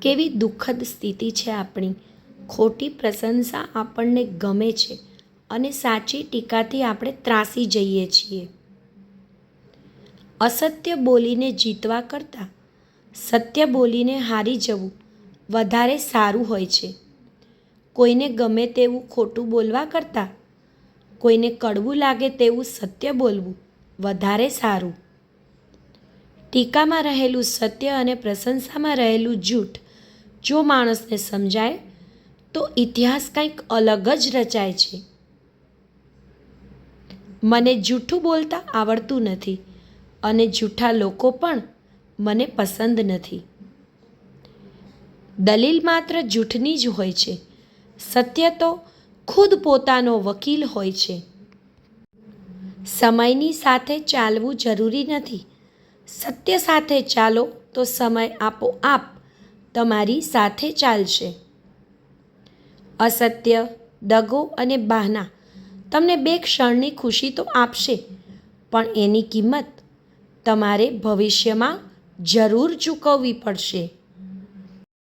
કેવી દુઃખદ સ્થિતિ છે આપણી. ખોટી પ્રશંસા આપણને ગમે છે અને સાચી ટીકાથી આપણે ત્રાસી જઈએ છીએ. અસત્ય બોલીને જીતવા કરતાં સત્ય બોલીને હારી જવું વધારે સારું હોય છે. કોઈને ગમે તેવું ખોટું બોલવા કરતાં કોઈને કડવું લાગે તેવું સત્ય બોલવું વધારે સારું. ટીકામાં રહેલું સત્ય અને પ્રશંસામાં રહેલું જૂઠ જો માણસને સમજાય તો ઇતિહાસ કંઈક અલગ જ રચાય છે. મને જૂઠું બોલતા આવડતું નથી અને જૂઠા લોકો પણ મને પસંદ નથી. દલીલ માત્ર જૂઠની જ હોય છે. સત્ય તો ખુદ પોતાનો વકીલ હોય છે. સમયની સાથે ચાલવું જરૂરી નથી. સત્ય સાથે ચાલો તો સમય આપોઆપ તમારી સાથે ચાલશે. અસત્ય, દગો અને બહાના તમને બે ક્ષણની ખુશી તો આપશે, પણ એની કિંમત તમારે ભવિષ્યમાં જરૂર ચૂકવવી પડશે.